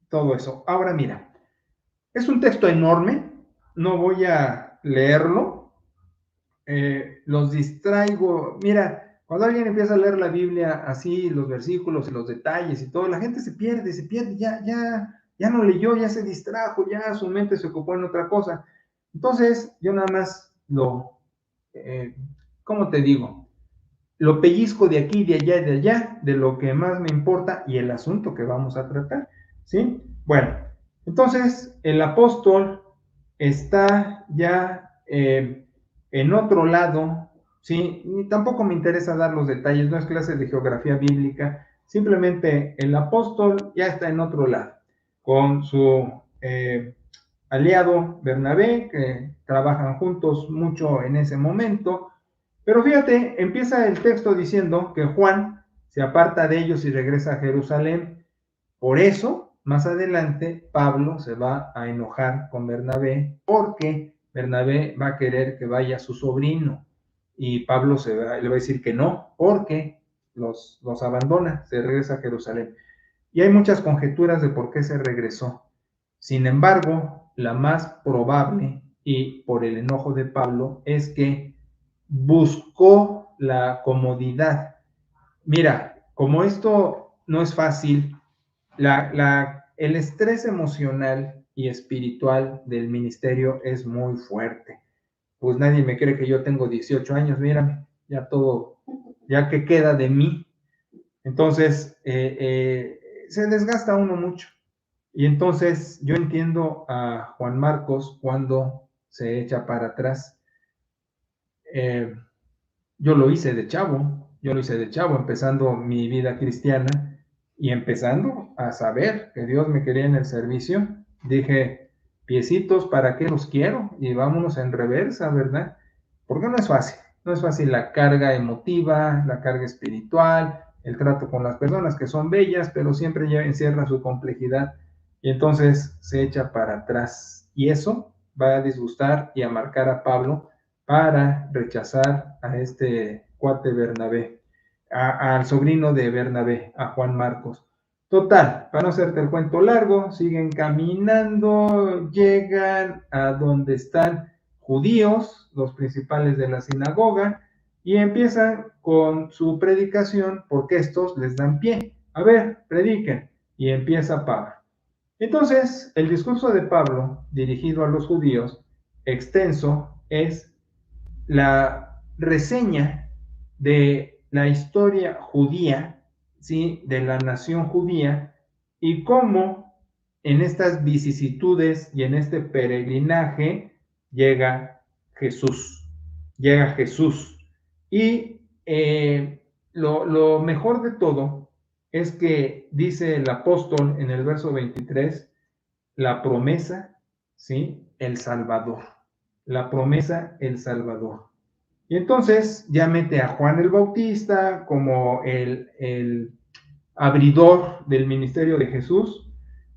todo eso. Ahora mira, es un texto enorme, no voy a leerlo, los distraigo. Mira, cuando alguien empieza a leer la Biblia así, los versículos y los detalles y todo, la gente se pierde, ya no leyó, ya se distrajo, ya su mente se ocupó en otra cosa. Entonces, yo nada más eh, ¿cómo te digo? Lo pellizco de aquí, de allá y de allá, de lo que más me importa y el asunto que vamos a tratar, ¿sí? Bueno, entonces el apóstol está ya en otro lado, ¿sí? Y tampoco me interesa dar los detalles, no es clase de geografía bíblica, simplemente el apóstol ya está en otro lado, con su aliado Bernabé, que trabajan juntos mucho en ese momento. Pero fíjate, empieza el texto diciendo que Juan se aparta de ellos y regresa a Jerusalén. Por eso, más adelante, Pablo se va a enojar con Bernabé porque Bernabé va a querer que vaya su sobrino y Pablo le va a decir que no, porque los abandona, se regresa a Jerusalén. Y hay muchas conjeturas de por qué se regresó. Sin embargo, la más probable, y por el enojo de Pablo, es que buscó la comodidad. Mira, como esto no es fácil, el estrés emocional y espiritual del ministerio es muy fuerte. Pues nadie me cree que yo tengo 18 años, mírame, ya todo, ya que queda de mí. Entonces, se desgasta uno mucho. Y entonces yo entiendo a Juan Marcos cuando se echa para atrás. Eh, yo lo hice de chavo, empezando mi vida cristiana y empezando a saber que Dios me quería en el servicio. Dije, piecitos, ¿para qué los quiero? Y vámonos en reversa, ¿verdad? Porque no es fácil, no es fácil la carga emotiva, la carga espiritual, el trato con las personas que son bellas, pero siempre ya encierra su complejidad y entonces se echa para atrás. Y eso va a disgustar y a marcar a Pablo para rechazar a este cuate Bernabé, al sobrino de Bernabé, a Juan Marcos. Total, para no hacerte el cuento largo, siguen caminando, llegan a donde están judíos, los principales de la sinagoga, y empiezan con su predicación porque estos les dan pie. A ver, prediquen. Y empieza Pablo. Entonces, el discurso de Pablo, dirigido a los judíos, extenso, es la reseña de la historia judía, ¿sí? De la nación judía, y cómo en estas vicisitudes y en este peregrinaje llega Jesús, llega Jesús. Y lo mejor de todo es que dice el apóstol en el verso 23, la promesa, ¿sí? El Salvador. La promesa, el Salvador. Y entonces ya mete a Juan el Bautista como el abridor del ministerio de Jesús.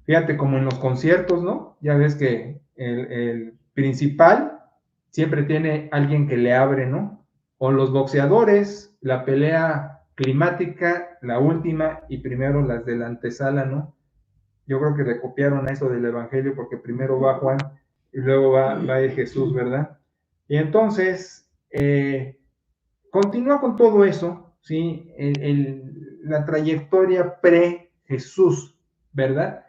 Fíjate, como en los conciertos, ¿no? Ya ves que el principal siempre tiene alguien que le abre, ¿no? O los boxeadores, la pelea climática, la última, y primero las de la antesala, ¿no? Yo creo que le copiaron a eso del Evangelio porque primero va Juan y luego va el Jesús, ¿verdad? Y entonces, continúa con todo eso, ¿sí? La trayectoria pre-Jesús, ¿verdad?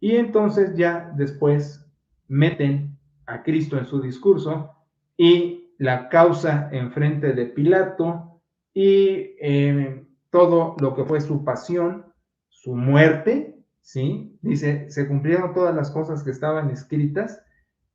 Y entonces ya después meten a Cristo en su discurso y la causa enfrente de Pilato y todo lo que fue su pasión, su muerte, ¿sí? Dice, se cumplieron todas las cosas que estaban escritas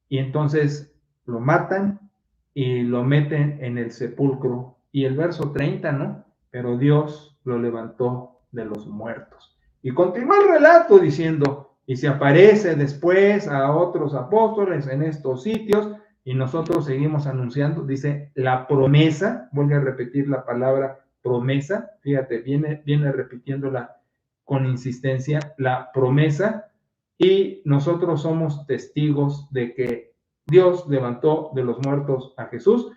y entonces lo matan y lo meten en el sepulcro. Y el verso 30, ¿no? Pero Dios lo levantó de los muertos. Y continúa el relato diciendo, y se aparece después a otros apóstoles en estos sitios, y nosotros seguimos anunciando, dice, la promesa, vuelve a repetir la palabra promesa, fíjate, viene repitiéndola con insistencia, la promesa, y nosotros somos testigos de que Dios levantó de los muertos a Jesús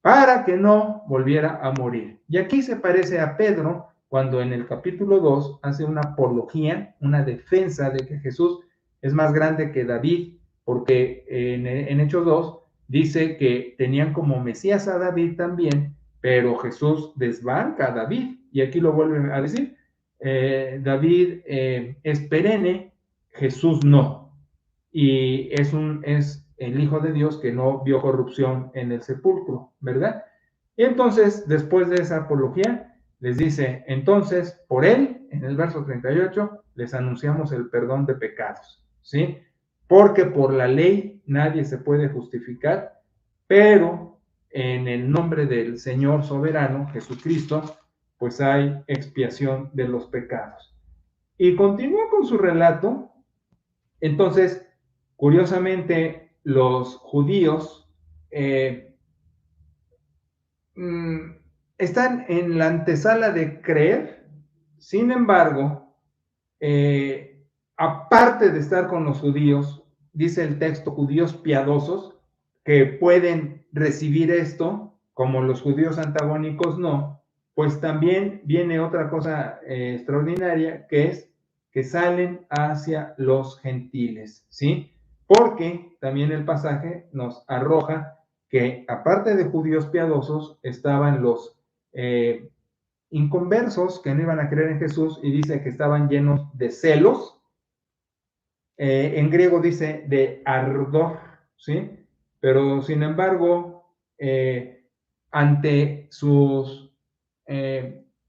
para que no volviera a morir. Y aquí se parece a Pedro, cuando en el capítulo 2 hace una apología, una defensa de que Jesús es más grande que David, porque en Hechos 2 dice que tenían como Mesías a David también, pero Jesús desbanca a David, y aquí lo vuelve a decir, David es perenne, Jesús no, y es el Hijo de Dios que no vio corrupción en el sepulcro, ¿verdad? Y entonces, después de esa apología, les dice, entonces, por él, en el verso 38, les anunciamos el perdón de pecados, ¿sí? Porque por la ley nadie se puede justificar, pero en el nombre del Señor soberano, Jesucristo, pues hay expiación de los pecados. Y continúa con su relato. Entonces, curiosamente, los judíos están en la antesala de creer. Sin embargo, aparte de estar con los judíos, dice el texto, judíos piadosos, que pueden recibir esto, como los judíos antagónicos no, pues también viene otra cosa extraordinaria, que es que salen hacia los gentiles, ¿sí? Porque también el pasaje nos arroja que aparte de judíos piadosos, estaban los inconversos que no iban a creer en Jesús, y dice que estaban llenos de celos. En griego dice de ardor, ¿sí? Pero sin embargo, ante sus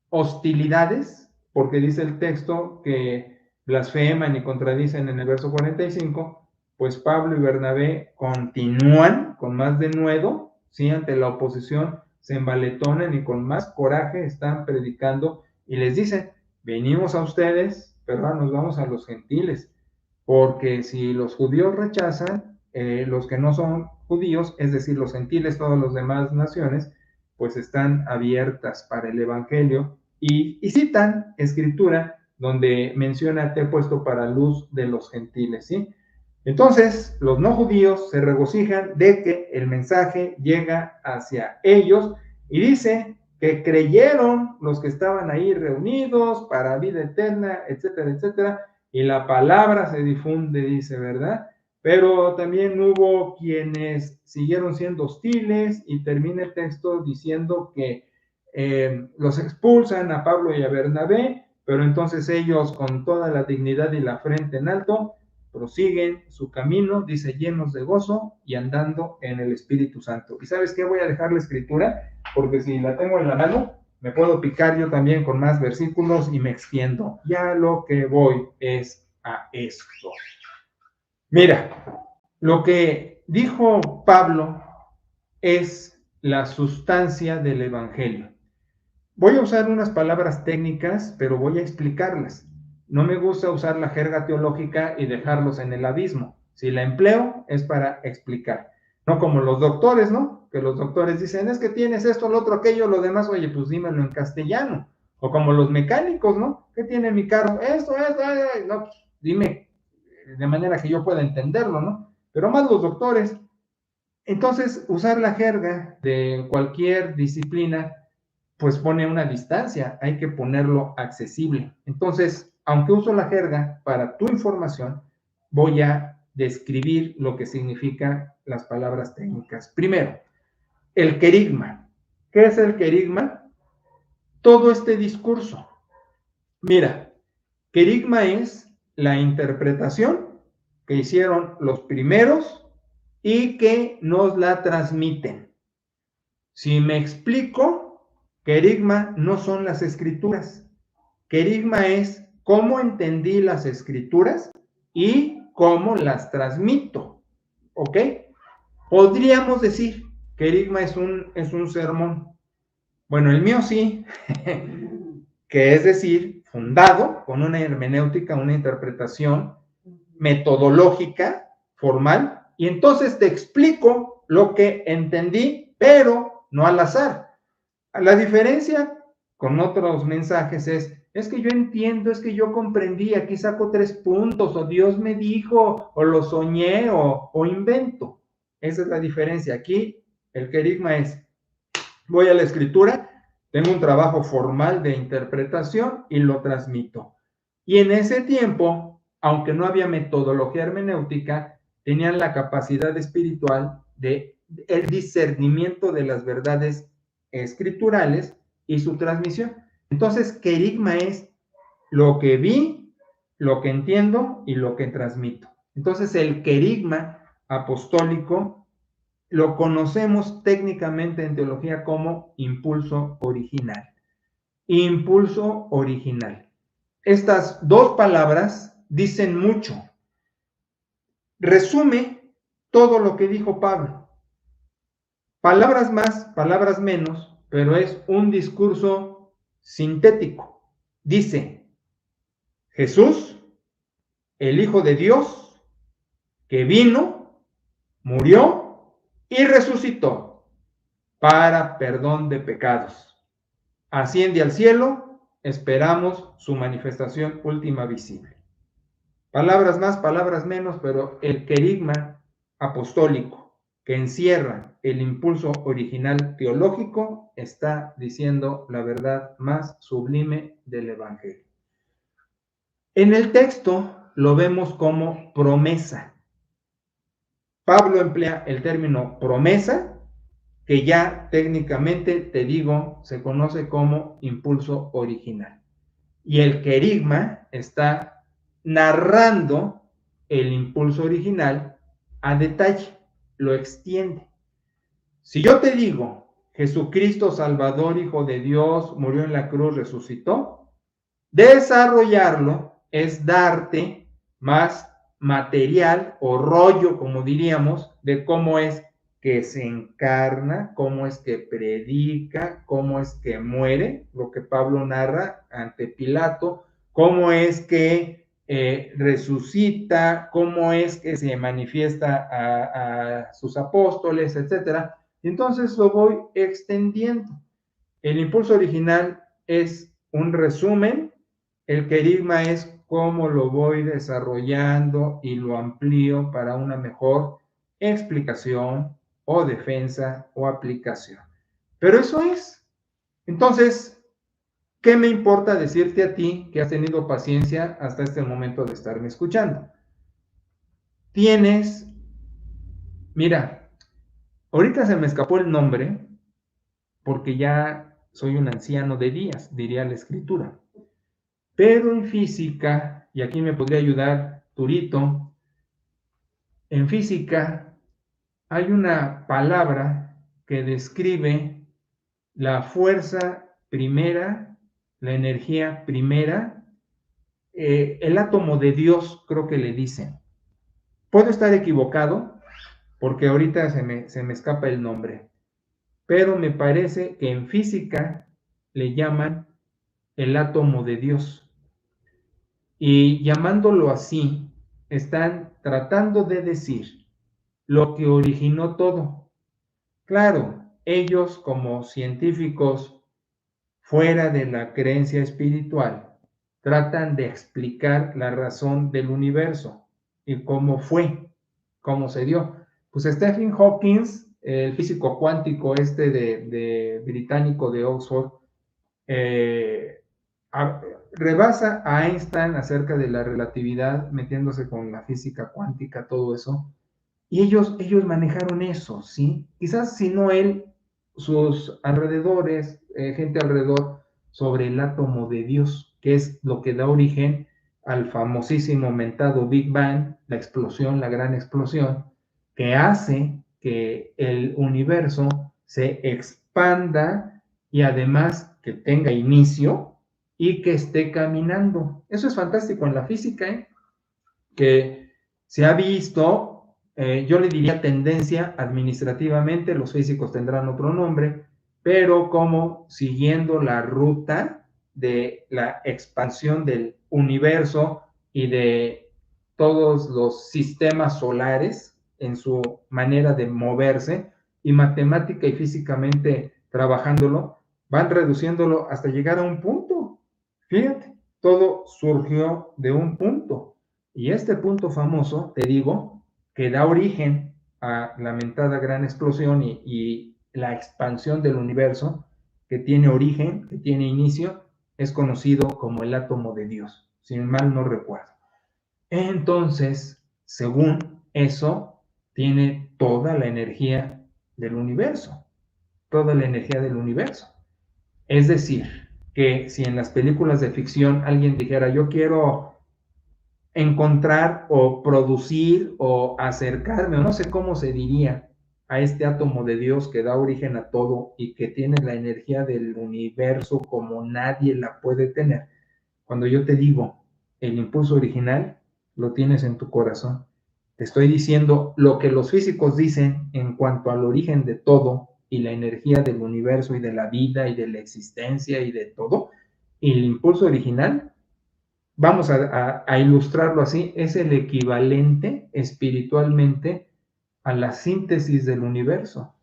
hostilidades, porque dice el texto que blasfeman y contradicen en el verso 45, pues Pablo y Bernabé continúan con más denuedo, ¿sí? Ante la oposición se envaletonan y con más coraje están predicando y les dicen, venimos a ustedes, pero ahora nos vamos a los gentiles, porque si los judíos rechazan, los que no son judíos, es decir, los gentiles, todas las demás naciones, pues están abiertas para el evangelio y citan escritura donde menciona, te he puesto para luz de los gentiles, ¿sí? Entonces, los no judíos se regocijan de que el mensaje llega hacia ellos y dice que creyeron los que estaban ahí reunidos para vida eterna, etcétera, etcétera, y la palabra se difunde, dice, ¿verdad? Pero también hubo quienes siguieron siendo hostiles y termina el texto diciendo que los expulsan a Pablo y a Bernabé, pero entonces ellos con toda la dignidad y la frente en alto prosiguen su camino, dice, llenos de gozo y andando en el Espíritu Santo. ¿Y sabes qué? Voy a dejar la escritura, porque si la tengo en la mano, me puedo picar yo también con más versículos y me extiendo. Ya lo que voy es a esto. Mira, lo que dijo Pablo es la sustancia del Evangelio. Voy a usar unas palabras técnicas, pero voy a explicarlas. No me gusta usar la jerga teológica y dejarlos en el abismo. Si la empleo es para explicar. No como los doctores, ¿no? Que los doctores dicen, es que tienes esto, lo otro, aquello, lo demás, oye, pues dímelo en castellano. O como los mecánicos, ¿no? ¿Qué tiene mi carro? Esto, no, pues, dime de manera que yo pueda entenderlo, ¿no? Pero más los doctores. Entonces, usar la jerga de cualquier disciplina pues pone una distancia, hay que ponerlo accesible. Entonces, aunque uso la jerga para tu información, voy a describir lo que significan las palabras técnicas. Primero, el querigma. ¿Qué es el querigma? Todo este discurso. Mira, querigma es la interpretación que hicieron los primeros y que nos la transmiten. Si me explico, querigma no son las escrituras. Querigma es cómo entendí las escrituras y cómo las transmito. ¿Ok? Podríamos decir, querigma es un sermón. Bueno, el mío sí, que es decir, fundado con una hermenéutica, una interpretación metodológica, formal, y entonces te explico lo que entendí, pero no al azar. La diferencia con otros mensajes es que yo entiendo, es que yo comprendí, aquí saco 3 puntos, o Dios me dijo, o lo soñé, o invento. Esa es la diferencia. Aquí el querigma es, voy a la escritura, Tengo un trabajo formal de interpretación y lo transmito. Y en ese tiempo, aunque no había metodología hermenéutica, tenían la capacidad espiritual de el discernimiento de las verdades escriturales y su transmisión. Entonces, querigma es lo que vi, lo que entiendo y lo que transmito. Entonces, el querigma apostólico lo conocemos técnicamente en teología como impulso original. Impulso original. Estas dos palabras dicen mucho. Resume todo lo que dijo Pablo. Palabras más, palabras menos, pero es un discurso sintético. Dice, Jesús, el Hijo de Dios, que vino, murió y resucitó para perdón de pecados. Asciende al cielo, esperamos su manifestación última visible. Palabras más, palabras menos, pero el querigma apostólico que encierra el impulso original teológico está diciendo la verdad más sublime del Evangelio. En el texto lo vemos como promesa. Pablo emplea el término promesa, que ya técnicamente, te digo, se conoce como impulso original. Y el querigma está narrando el impulso original a detalle, lo extiende. Si yo te digo, Jesucristo Salvador, Hijo de Dios, murió en la cruz, resucitó, desarrollarlo es darte más material o rollo, como diríamos, de cómo es que se encarna, cómo es que predica, cómo es que muere, lo que Pablo narra ante Pilato, cómo es que resucita, cómo es que se manifiesta a sus apóstoles, etc. Entonces lo voy extendiendo. El impulso original es un resumen, el querigma es cómo lo voy desarrollando y lo amplío para una mejor explicación o defensa o aplicación. Pero eso es. Entonces, ¿qué me importa decirte a ti que has tenido paciencia hasta este momento de estarme escuchando? Mira, ahorita se me escapó el nombre porque ya soy un anciano de días, diría la escritura. Pero en física, y aquí me podría ayudar Turito, en física hay una palabra que describe la fuerza primera, la energía primera, el átomo de Dios, creo que le dicen. Puedo estar equivocado, porque ahorita se me escapa el nombre, pero me parece que en física le llaman el átomo de Dios. Y llamándolo así, están tratando de decir lo que originó todo. Claro, ellos como científicos fuera de la creencia espiritual, tratan de explicar la razón del universo y cómo fue, cómo se dio. Pues Stephen Hawking, el físico cuántico de británico de Oxford, rebasa a Einstein acerca de la relatividad, metiéndose con la física cuántica, todo eso, y ellos manejaron eso, ¿sí? Quizás si no él, sus alrededores, gente alrededor, sobre el átomo de Dios, que es lo que da origen al famosísimo mentado Big Bang, la explosión, la gran explosión, que hace que el universo se expanda y además que tenga inicio y que esté caminando. Eso es fantástico en la física, ¿eh? Que se ha visto, yo le diría tendencia administrativamente, los físicos tendrán otro nombre, pero como siguiendo la ruta de la expansión del universo y de todos los sistemas solares en su manera de moverse, y matemática y físicamente trabajándolo, van reduciéndolo hasta llegar a un punto. Fíjate, todo surgió de un punto. Y este punto famoso, te digo, que da origen a la mentada gran explosión y la expansión del universo, que tiene origen, que tiene inicio, es conocido como el átomo de Dios, si mal no recuerdo. Entonces, según eso, tiene toda la energía del universo, toda la energía del universo. Es decir, que si en las películas de ficción alguien dijera, yo quiero encontrar o producir o acercarme, o no sé cómo se diría, a este átomo de Dios que da origen a todo y que tiene la energía del universo como nadie la puede tener. Cuando yo te digo el impulso original, lo tienes en tu corazón. Te estoy diciendo lo que los físicos dicen en cuanto al origen de todo y la energía del universo y de la vida y de la existencia y de todo. Y el impulso original, vamos a ilustrarlo así, es el equivalente espiritualmente a la síntesis del universo,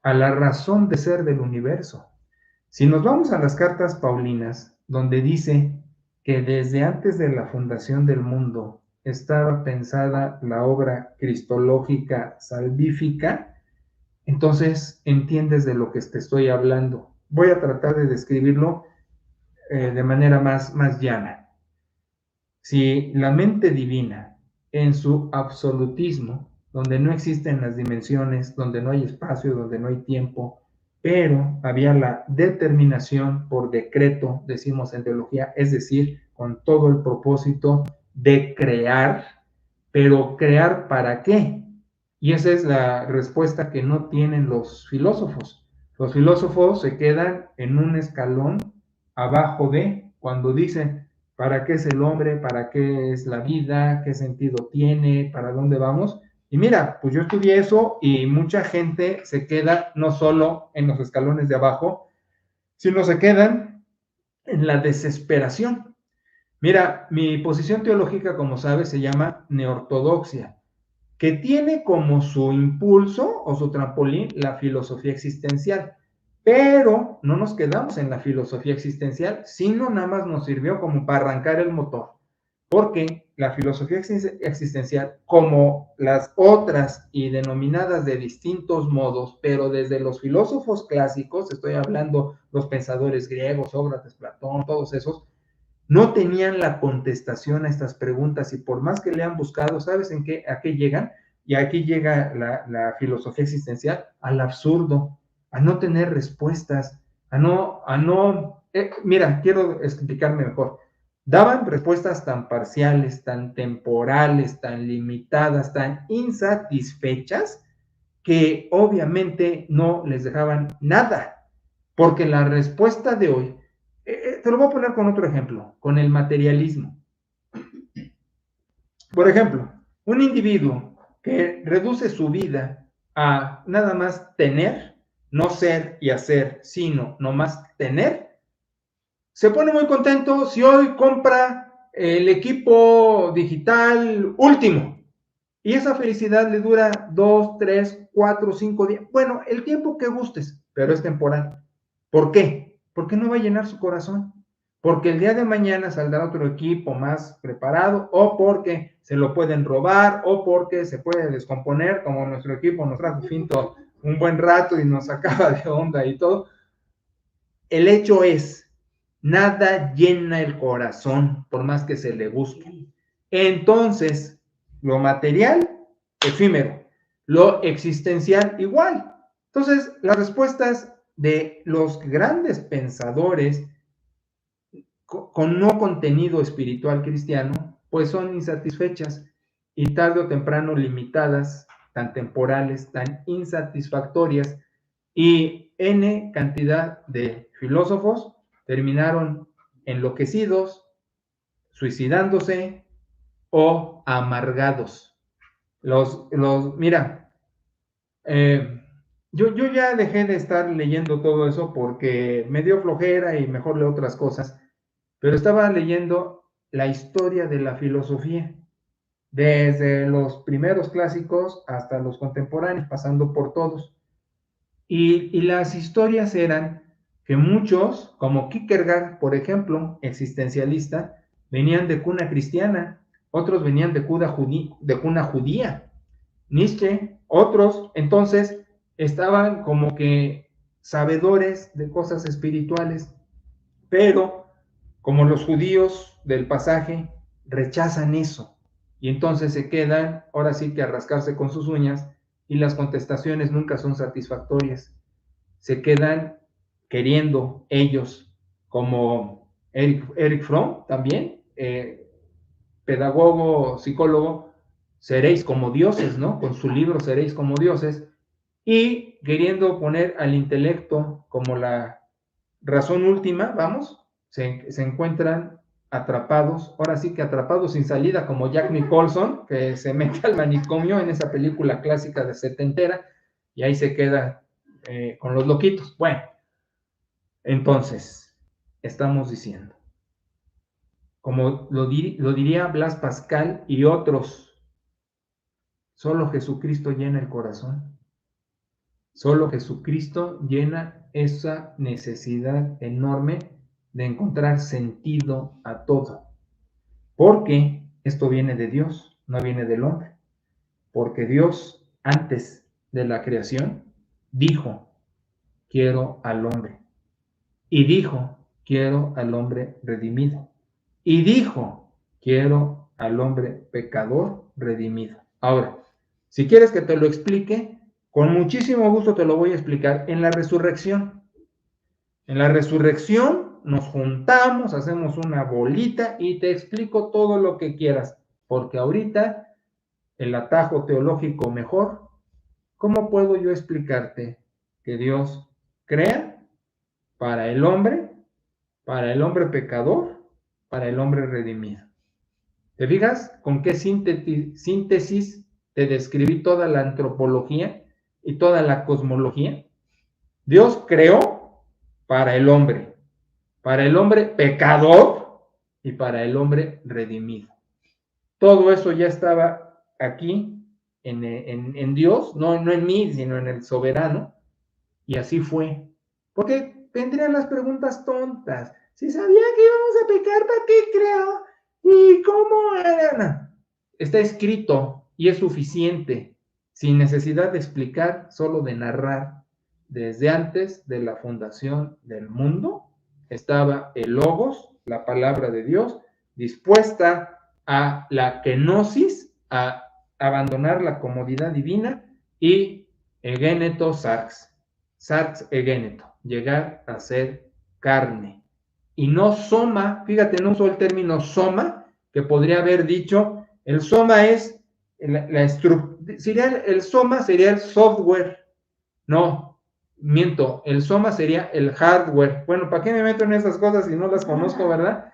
a la razón de ser del universo. Si nos vamos a las cartas paulinas, donde dice que desde antes de la fundación del mundo estaba pensada la obra cristológica salvífica, entonces entiendes de lo que te estoy hablando. Voy a tratar de describirlo de manera más llana. Si la mente divina, en su absolutismo, donde no existen las dimensiones, donde no hay espacio, donde no hay tiempo, pero había la determinación por decreto, decimos en teología, es decir, con todo el propósito de crear, pero crear ¿para qué? Y esa es la respuesta que no tienen los filósofos. Los filósofos se quedan en un escalón abajo de cuando dicen, ¿para qué es el hombre? ¿Para qué es la vida? ¿Qué sentido tiene? ¿Para dónde vamos? Y mira, pues yo estudié eso y mucha gente se queda no solo en los escalones de abajo, sino se quedan en la desesperación. Mira, mi posición teológica, como sabes, se llama neortodoxia, que tiene como su impulso o su trampolín la filosofía existencial. Pero no nos quedamos en la filosofía existencial, sino nada más nos sirvió como para arrancar el motor. Porque la filosofía existencial, como las otras y denominadas de distintos modos, pero desde los filósofos clásicos, estoy hablando los pensadores griegos, Sócrates, Platón, todos esos, no tenían la contestación a estas preguntas y por más que le han buscado, ¿sabes a qué llegan? Y aquí llega la filosofía existencial al absurdo, a no tener respuestas, mira, quiero explicarme mejor. Daban respuestas tan parciales, tan temporales, tan limitadas, tan insatisfechas, que obviamente no les dejaban nada, porque la respuesta de hoy, te lo voy a poner con otro ejemplo, con el materialismo. Por ejemplo, un individuo que reduce su vida a nada más tener, no ser y hacer, sino nomás tener, se pone muy contento si hoy compra el equipo digital último. Y esa felicidad le dura 2, 3, 4, 5 días. Bueno, el tiempo que gustes, pero es temporal. ¿Por qué? Porque no va a llenar su corazón. Porque el día de mañana saldrá otro equipo más preparado, o porque se lo pueden robar, o porque se puede descomponer, como nuestro equipo nos trajo finto un buen rato y nos sacaba de onda y todo. El hecho es, nada llena el corazón, por más que se le busque. Entonces, lo material, efímero. Lo existencial, igual. Entonces, las respuestas de los grandes pensadores con no contenido espiritual cristiano, pues son insatisfechas y tarde o temprano limitadas, tan temporales, tan insatisfactorias, y N cantidad de filósofos terminaron enloquecidos, suicidándose o amargados. Mira, yo ya dejé de estar leyendo todo eso porque me dio flojera y mejor leo otras cosas, pero estaba leyendo la historia de la filosofía, desde los primeros clásicos hasta los contemporáneos, pasando por todos. Y las historias eran que muchos, como Kierkegaard, por ejemplo, existencialista, venían de cuna cristiana, otros venían de cuna judía. Nietzsche, otros, entonces, estaban como que sabedores de cosas espirituales, pero como los judíos del pasaje rechazan eso, y entonces se quedan ahora sí que a rascarse con sus uñas, y las contestaciones nunca son satisfactorias. Se quedan queriendo ellos, como Eric Fromm también, pedagogo, psicólogo, seréis como dioses, ¿no? Con su libro Seréis como dioses, y queriendo poner al intelecto como la razón última, vamos, se encuentran atrapados, ahora sí que atrapados sin salida, como Jack Nicholson, que se mete al manicomio en esa película clásica de setentera, y ahí se queda con los loquitos. Bueno, entonces, estamos diciendo, como lo diría Blas Pascal y otros, solo Jesucristo llena el corazón. Solo Jesucristo llena esa necesidad enorme de encontrar sentido a todo. Porque esto viene de Dios, no viene del hombre. Porque Dios, antes de la creación, dijo, quiero al hombre. Y dijo, quiero al hombre redimido. Y dijo, quiero al hombre pecador redimido. Ahora, si quieres que te lo explique, con muchísimo gusto te lo voy a explicar en la resurrección. En la resurrección nos juntamos, hacemos una bolita y te explico todo lo que quieras, porque ahorita el atajo teológico mejor, ¿cómo puedo yo explicarte que Dios crea para el hombre pecador, para el hombre redimido? ¿Te fijas con qué síntesis te describí toda la antropología y toda la cosmología? Dios creó para el hombre pecador y para el hombre redimido. Todo eso ya estaba aquí en Dios, no en mí, sino en el soberano, y así fue. Porque vendrían las preguntas tontas. Si sabía que íbamos a pecar, ¿para qué creó? ¿Y cómo era? Está escrito y es suficiente, sin necesidad de explicar, solo de narrar. Desde antes de la fundación del mundo estaba el Logos, la palabra de Dios, dispuesta a la kenosis, a abandonar la comodidad divina, y egeneto sarx egeneto, llegar a ser carne. Y no soma, fíjate, no usó el término soma, que podría haber dicho, el soma es la estructura, el soma sería el software. No, miento, el soma sería el hardware. Bueno, ¿para qué me meto en esas cosas si no las conozco, verdad?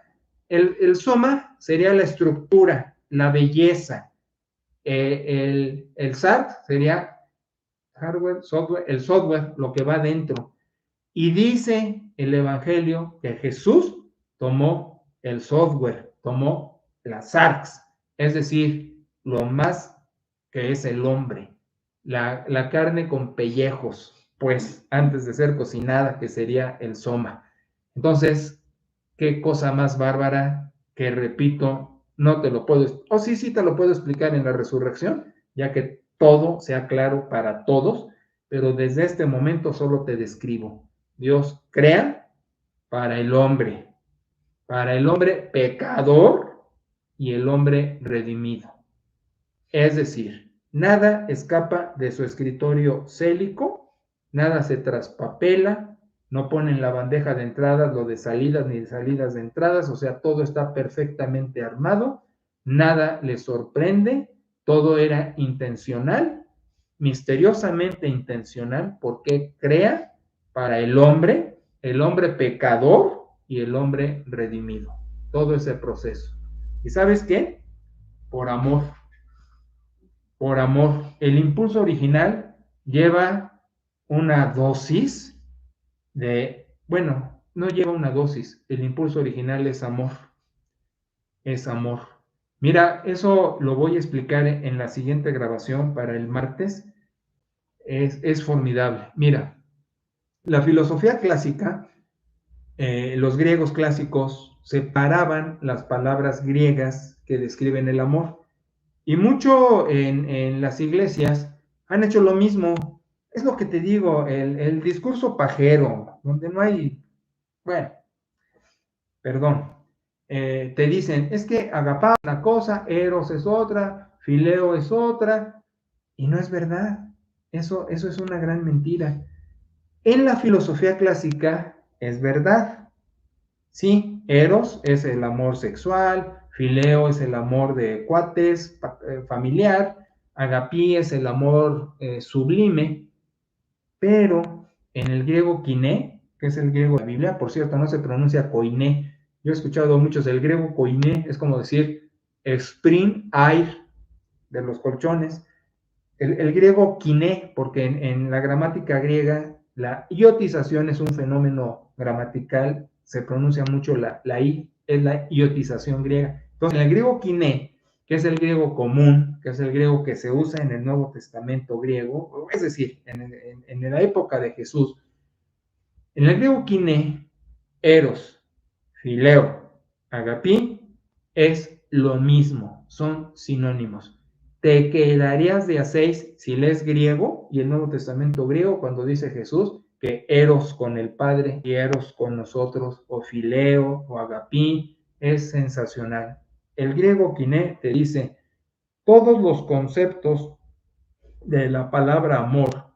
El soma sería la estructura, la belleza. El SAT sería hardware, software, el software, lo que va dentro. Y dice el Evangelio que Jesús tomó el software, tomó la sarx, es decir, lo más que es el hombre, la carne con pellejos, pues antes de ser cocinada, que sería el soma. Entonces, qué cosa más bárbara, que repito, no te lo puedo, o sí te lo puedo explicar en la resurrección, ya que todo sea claro para todos, pero desde este momento solo te describo. Dios crea para el hombre pecador y el hombre redimido. Es decir, nada escapa de su escritorio célico, nada se traspapela, no pone en la bandeja de entradas lo de salidas ni de salidas de entradas, o sea, todo está perfectamente armado, nada le sorprende, todo era intencional, misteriosamente intencional, porque crea para el hombre pecador y el hombre redimido. Todo ese proceso. ¿Y sabes qué? Por amor. Por amor. El impulso original lleva una dosis de, bueno, no lleva una dosis. El impulso original es amor. Es amor. Mira, eso lo voy a explicar en la siguiente grabación para el martes. Es formidable. Mira, la filosofía clásica, los griegos clásicos separaban las palabras griegas que describen el amor. Y mucho en las iglesias han hecho lo mismo. es lo que te digo, el discurso pajero, donde no hay, bueno, perdón, te dicen, es que agapao es una cosa, eros es otra, fileo es otra, y no es verdad. Eso es una gran mentira. En la filosofía clásica es verdad. Sí, eros es el amor sexual, fileo es el amor de cuates, familiar, agapí es el amor sublime, pero en el griego kiné, que es el griego de la Biblia, por cierto, no se pronuncia koiné. Yo he escuchado muchos del griego koiné, es como decir spring air de los colchones. El griego kiné, porque en la gramática griega la iotización es un fenómeno gramatical, se pronuncia mucho la I, es la iotización griega. Entonces, en el griego kiné, que es el griego común, que es el griego que se usa en el Nuevo Testamento griego, es decir, en la época de Jesús, en el griego kiné, eros, fileo, agapí, es lo mismo, son sinónimos. Te quedarías de a 6 si lees griego y el Nuevo Testamento griego cuando dice Jesús que eros con el Padre y eros con nosotros, o fileo o agapí, es sensacional. El griego kiné te dice todos los conceptos de la palabra amor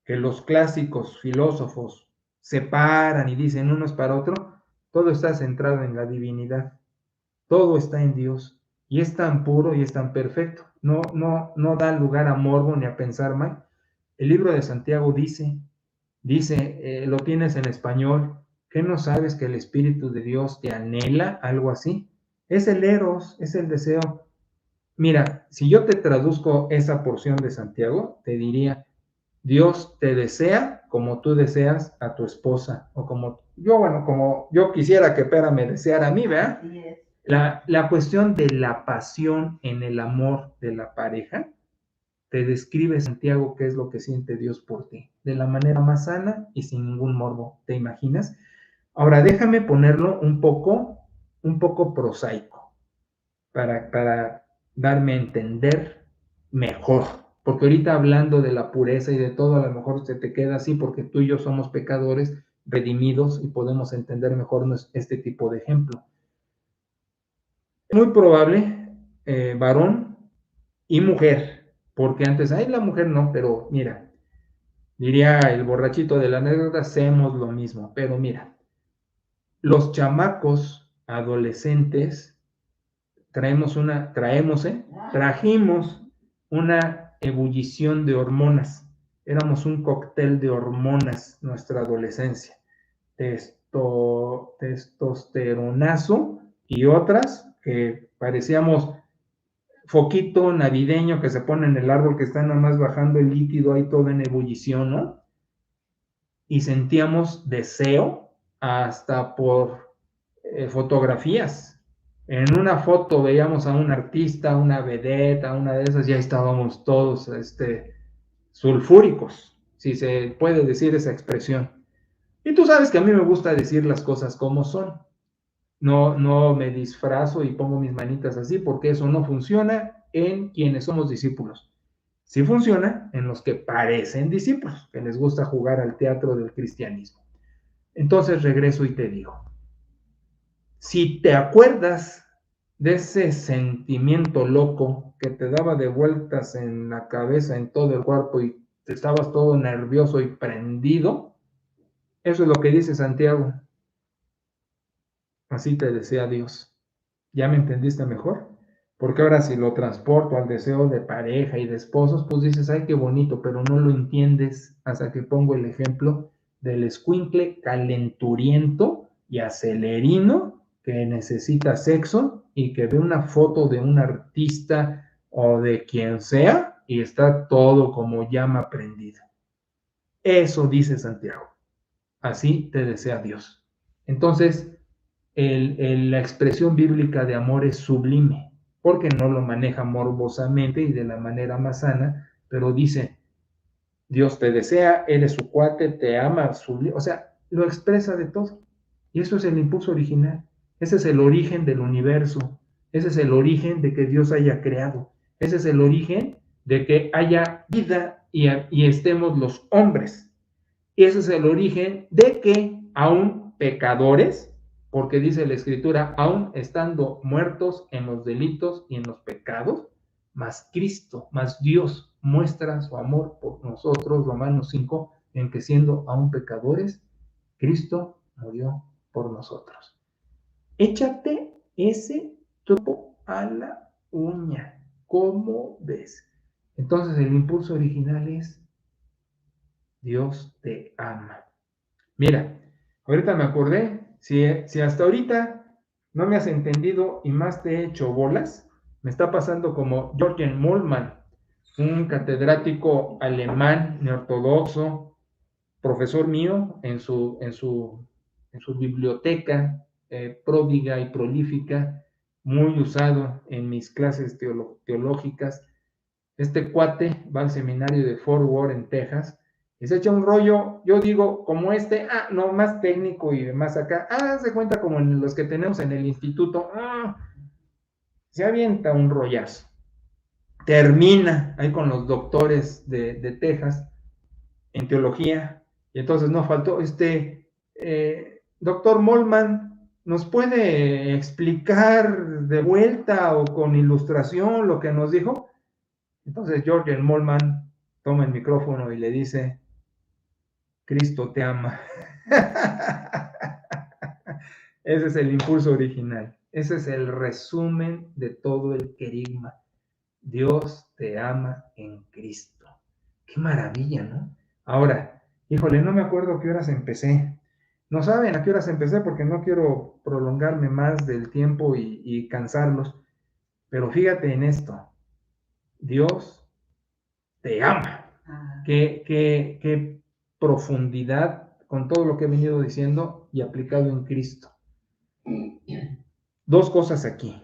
que los clásicos filósofos separan y dicen uno es para otro, todo está centrado en la divinidad, todo está en Dios y es tan puro y es tan perfecto, no da lugar a morbo ni a pensar mal. El libro de Santiago dice, lo tienes en español, ¿qué no sabes que el Espíritu de Dios te anhela? Algo así. Es el eros, es el deseo. Mira, si yo te traduzco esa porción de Santiago, te diría, Dios te desea como tú deseas a tu esposa, o como yo quisiera que Pera me deseara a mí, ¿verdad? La cuestión de la pasión en el amor de la pareja, te describe Santiago qué es lo que siente Dios por ti, de la manera más sana y sin ningún morbo, ¿te imaginas? Ahora, déjame ponerlo un poco prosaico, para darme a entender mejor. Porque ahorita hablando de la pureza y de todo, a lo mejor se te queda así porque tú y yo somos pecadores redimidos y podemos entender mejor este tipo de ejemplo. Muy probable, varón y mujer, porque antes, ay, la mujer no, pero mira, diría el borrachito de la anécdota, hacemos lo mismo, pero mira, los chamacos adolescentes trajimos una ebullición de hormonas. Éramos un cóctel de hormonas nuestra adolescencia. Testosteronazo y otras que parecíamos foquito navideño que se pone en el árbol que está nada más bajando el líquido ahí todo en ebullición, ¿no? Y sentíamos deseo hasta por fotografías. En una foto veíamos a un artista, una vedette, a una de esas, ya estábamos todos sulfúricos, si se puede decir esa expresión. Y tú sabes que a mí me gusta decir las cosas como son. No me disfrazo y pongo mis manitas así, porque eso no funciona en quienes somos discípulos. Sí funciona en los que parecen discípulos, que les gusta jugar al teatro del cristianismo. Entonces regreso y te digo, si te acuerdas de ese sentimiento loco que te daba de vueltas en la cabeza, en todo el cuerpo y te estabas todo nervioso y prendido, eso es lo que dice Santiago. Así te desea Dios. ¿Ya me entendiste mejor? Porque ahora si lo transporto al deseo de pareja y de esposos, pues dices, ay, qué bonito, pero no lo entiendes hasta que pongo el ejemplo del escuincle calenturiento y acelerino que necesita sexo y que ve una foto de un artista o de quien sea y está todo como llama prendida. Eso dice Santiago. Así te desea Dios. Entonces, la expresión bíblica de amor es sublime, porque no lo maneja morbosamente y de la manera más sana, pero dice, Dios te desea, eres su cuate, te ama, sublime, o sea, lo expresa de todo. Y eso es el impulso original, ese es el origen del universo, ese es el origen de que Dios haya creado, ese es el origen de que haya vida y estemos los hombres. Y ese es el origen de que aún pecadores, porque dice la Escritura, aún estando muertos en los delitos y en los pecados, más Cristo, más Dios muestra su amor por nosotros, Romanos 5, en que siendo aún pecadores, Cristo murió por nosotros. Échate ese truco a la uña. ¿Cómo ves? Entonces el impulso original es Dios te ama. Mira, ahorita me acordé, si hasta ahorita no me has entendido y más te he hecho bolas, me está pasando como Jürgen Moltmann, un catedrático alemán neortodoxo, profesor mío en su biblioteca pródiga y prolífica, muy usado en mis clases teológicas. Este cuate va al seminario de Fort Worth en Texas y se echa un rollo, yo digo, como no, más técnico y más acá, se cuenta como en los que tenemos en el instituto, se avienta un rollazo. Termina ahí con los doctores de Texas en teología, y entonces no faltó doctor Moltmann, ¿nos puede explicar de vuelta o con ilustración lo que nos dijo? Entonces Jürgen Moltmann toma el micrófono y le dice, Cristo te ama. Ese es el impulso original. Ese es el resumen de todo el querigma. Dios te ama en Cristo. Qué maravilla, ¿no? Ahora, híjole, no me acuerdo a qué horas empecé. No saben a qué horas empecé porque no quiero prolongarme más del tiempo y cansarlos. Pero fíjate en esto. Dios te ama. Qué profundidad con todo lo que he venido diciendo y aplicado en Cristo. Dos cosas aquí.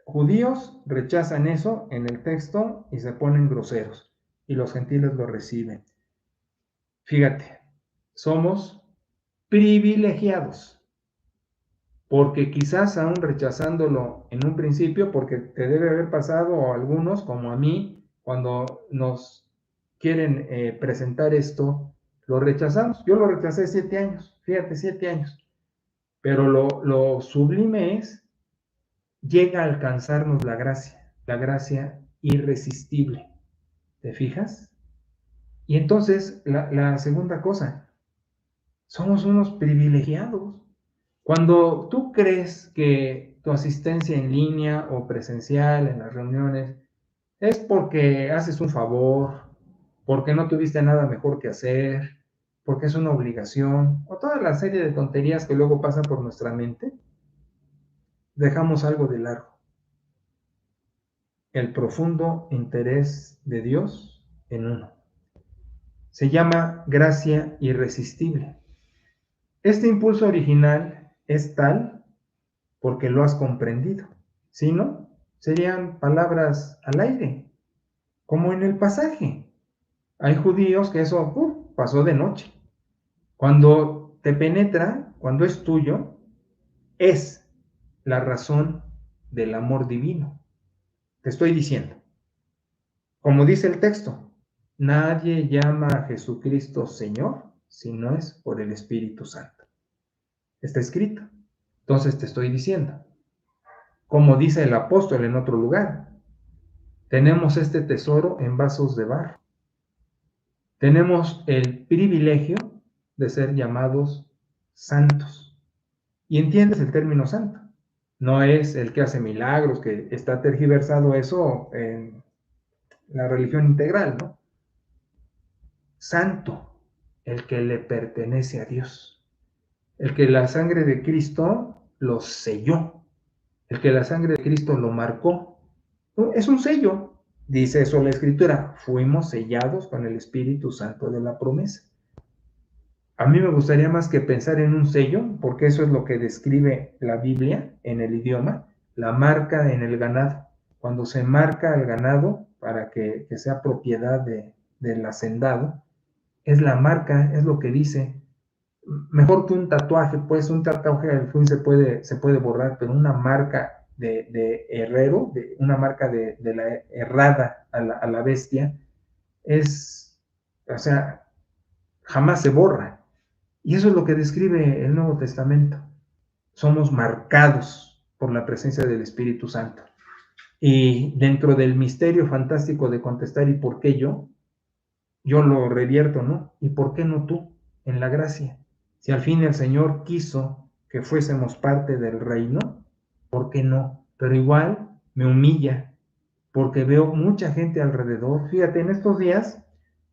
Judíos rechazan eso en el texto y se ponen groseros, y los gentiles lo reciben. Fíjate, somos privilegiados, porque quizás aún rechazándolo en un principio, porque te debe haber pasado a algunos, como a mí, cuando nos quieren presentar esto, lo rechazamos. Yo lo rechacé 7 años, fíjate, 7 años. Pero lo sublime es, llega a alcanzarnos la gracia irresistible. ¿Te fijas? Y entonces, la segunda cosa, somos unos privilegiados. Cuando tú crees que tu asistencia en línea o presencial en las reuniones es porque haces un favor, porque no tuviste nada mejor que hacer, porque es una obligación, o toda la serie de tonterías que luego pasan por nuestra mente, dejamos algo de largo. El profundo interés de Dios en uno. Se llama gracia irresistible. Este impulso original es tal porque lo has comprendido. Si no, serían palabras al aire, como en el pasaje. Hay judíos que eso pasó de noche. Cuando te penetra, cuando es tuyo, es la razón del amor divino. Te estoy diciendo, como dice el texto, nadie llama a Jesucristo Señor si no es por el Espíritu Santo. Está escrito. Entonces te estoy diciendo, como dice el apóstol en otro lugar, tenemos este tesoro en vasos de barro. Tenemos el privilegio de ser llamados santos. Y entiendes el término santo. No es el que hace milagros, que está tergiversado eso en la religión integral, ¿no? Santo, el que le pertenece a Dios. El que la sangre de Cristo lo selló. El que la sangre de Cristo lo marcó. Es un sello. Dice eso la Escritura. Fuimos sellados con el Espíritu Santo de la promesa. A mí me gustaría más que pensar en un sello, porque eso es lo que describe la Biblia en el idioma, la marca en el ganado. Cuando se marca el ganado para que sea propiedad del hacendado, es la marca, es lo que dice. Mejor que un tatuaje, pues un tatuaje al fin se puede borrar, pero una marca de herrero, una marca de la herrada a la bestia, es O sea, jamás se borra. Y eso es lo que describe el Nuevo Testamento. Somos marcados por la presencia del Espíritu Santo. Y dentro del misterio fantástico de contestar ¿y por qué yo lo revierto, ¿no? ¿Y por qué no tú? En la gracia. Si al fin el Señor quiso que fuésemos parte del reino, ¿por qué no? Pero igual me humilla, porque veo mucha gente alrededor. Fíjate, en estos días,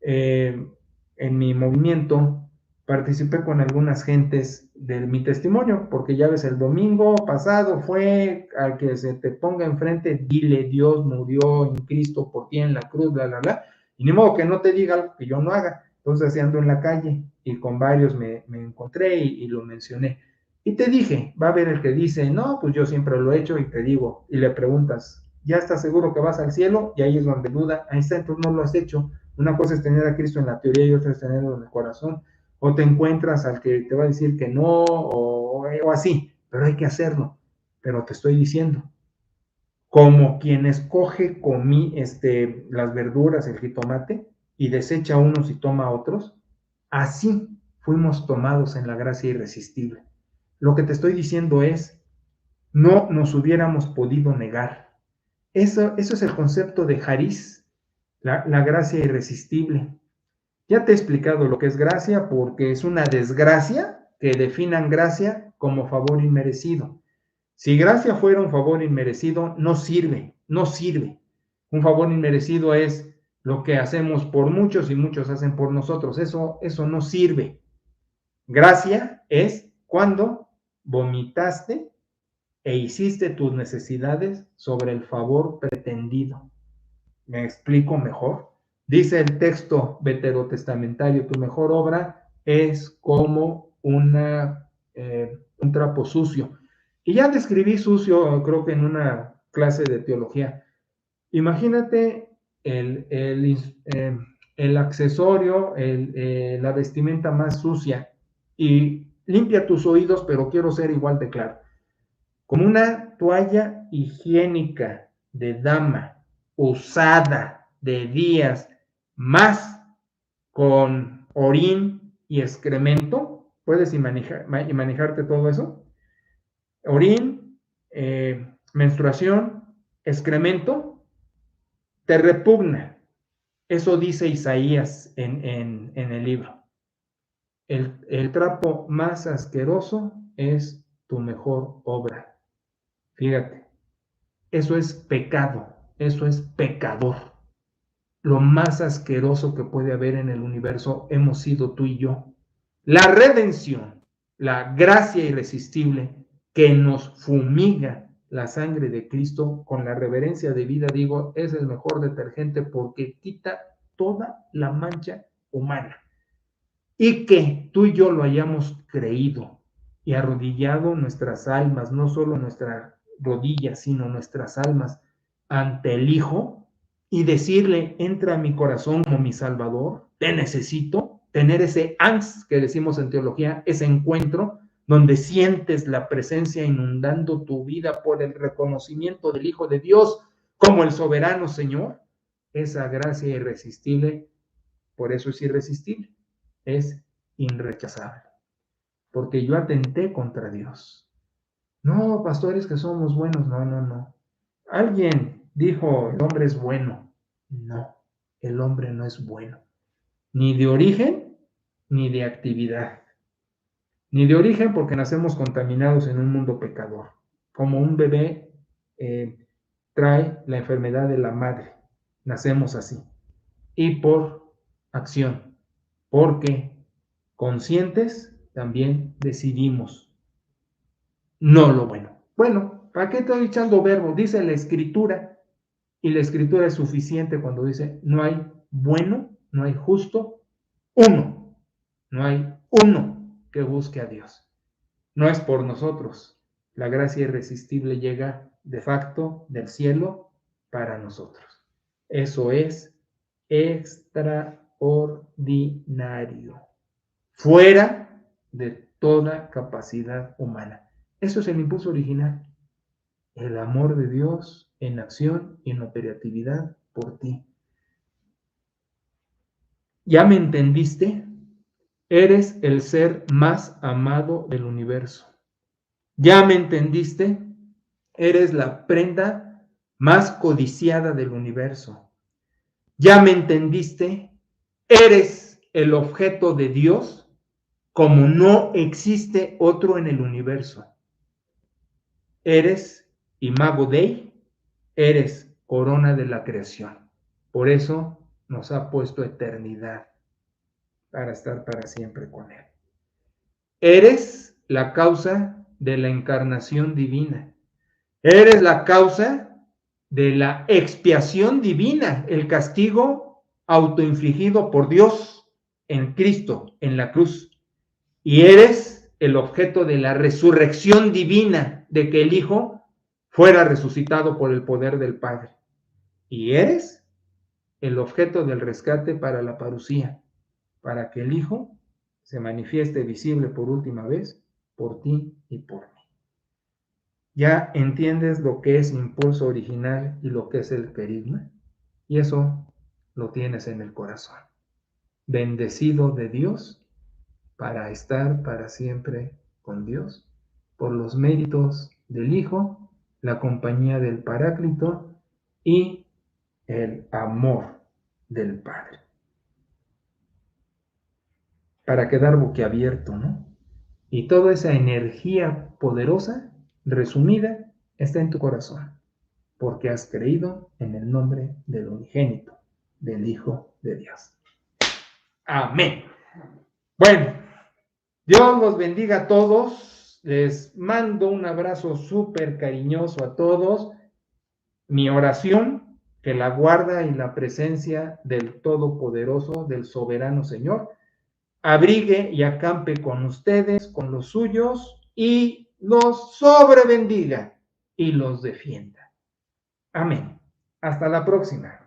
en mi movimiento, participé con algunas gentes de mi testimonio, porque ya ves, el domingo pasado fue al que se te ponga enfrente, dile, Dios murió en Cristo por ti en la cruz, bla, bla, bla, y ni modo que no te diga algo que yo no haga. Entonces ando en la calle y con varios me encontré y lo mencioné. Y te dije, va a haber el que dice, no, pues yo siempre lo he hecho y te digo, y le preguntas, ¿ya estás seguro que vas al cielo? Y ahí es donde duda, ahí está, entonces no lo has hecho. Una cosa es tener a Cristo en la teoría y otra es tenerlo en el corazón. O te encuentras al que te va a decir que no, o así, pero hay que hacerlo. Pero te estoy diciendo, como quien escoge las verduras, el jitomate, y desecha unos y toma otros, así fuimos tomados en la gracia irresistible. Lo que te estoy diciendo es, no nos hubiéramos podido negar. Eso es el concepto de Haris, la gracia irresistible. Ya te he explicado lo que es gracia porque es una desgracia que definan gracia como favor inmerecido. Si gracia fuera un favor inmerecido, no sirve, no sirve. Un favor inmerecido es lo que hacemos por muchos y muchos hacen por nosotros. Eso no sirve. Gracia es cuando vomitaste e hiciste tus necesidades sobre el favor pretendido. ¿Me explico mejor? Dice el texto veterotestamentario, tu mejor obra es como un trapo sucio. Y ya describí sucio, creo que en una clase de teología. Imagínate el accesorio, la vestimenta más sucia y limpia tus oídos, pero quiero ser igual de claro. Como una toalla higiénica de dama usada de días, más con orín y excremento, puedes manejarte todo eso, orín, menstruación, excremento, te repugna. Eso dice Isaías en el libro. El trapo más asqueroso es tu mejor obra. Fíjate, eso es pecado, eso es pecador. Lo más asqueroso que puede haber en el universo hemos sido tú y yo. La redención, la gracia irresistible que nos fumiga la sangre de Cristo con la reverencia de vida, digo, es el mejor detergente porque quita toda la mancha humana. Y que tú y yo lo hayamos creído y arrodillado nuestras almas, no solo nuestras rodillas, sino nuestras almas ante el Hijo y decirle, entra a mi corazón como mi Salvador, te necesito, tener ese ans que decimos en teología, ese encuentro donde sientes la presencia inundando tu vida por el reconocimiento del Hijo de Dios como el soberano Señor, esa gracia irresistible, por eso es irresistible, es irrechazable, porque yo atenté contra Dios. No, pastores que somos buenos, no. Alguien dijo, el hombre es bueno. No, el hombre no es bueno, ni de origen, ni de actividad. Ni de origen porque nacemos contaminados en un mundo pecador. Como un bebé trae la enfermedad de la madre, nacemos así. Y por acción, porque conscientes también decidimos no lo bueno. Bueno, ¿para qué estoy echando verbo? Dice la escritura, y la escritura es suficiente cuando dice no hay bueno, no hay justo, uno. No hay uno que busque a Dios. No es por nosotros. La gracia irresistible llega de facto del cielo para nosotros. Eso es extraordinario, fuera de toda capacidad humana. Eso es el impulso original, el amor de Dios en acción y en operatividad por ti. ¿Ya me entendiste? Eres el ser más amado del universo. ¿Ya me entendiste? Eres la prenda más codiciada del universo. ¿Ya me entendiste? Eres el objeto de Dios como no existe otro en el universo. Eres Imago Dei, eres corona de la creación. Por eso nos ha puesto eternidad para estar para siempre con Él. Eres la causa de la encarnación divina. Eres la causa de la expiación divina, el castigo autoinfligido por Dios en Cristo, en la cruz. Y eres el objeto de la resurrección divina, de que el Hijo fuera resucitado por el poder del Padre. Y eres el objeto del rescate para la parucía, para que el Hijo se manifieste visible por última vez por ti y por mí. Ya entiendes lo que es impulso original y lo que es el querigma, y eso lo tienes en el corazón. Bendecido de Dios para estar para siempre con Dios, por los méritos del Hijo, la compañía del Paráclito y el amor del Padre. Para quedar boquiabierto, ¿no? Y toda esa energía poderosa, resumida, está en tu corazón, porque has creído en el nombre del unigénito, del Hijo de Dios. Amén. Bueno, Dios los bendiga a todos. Les mando un abrazo súper cariñoso a todos. Mi oración, que la guarda y la presencia del Todopoderoso, del Soberano Señor, abrigue y acampe con ustedes, con los suyos, y los sobrebendiga y los defienda. Amén. Hasta la próxima.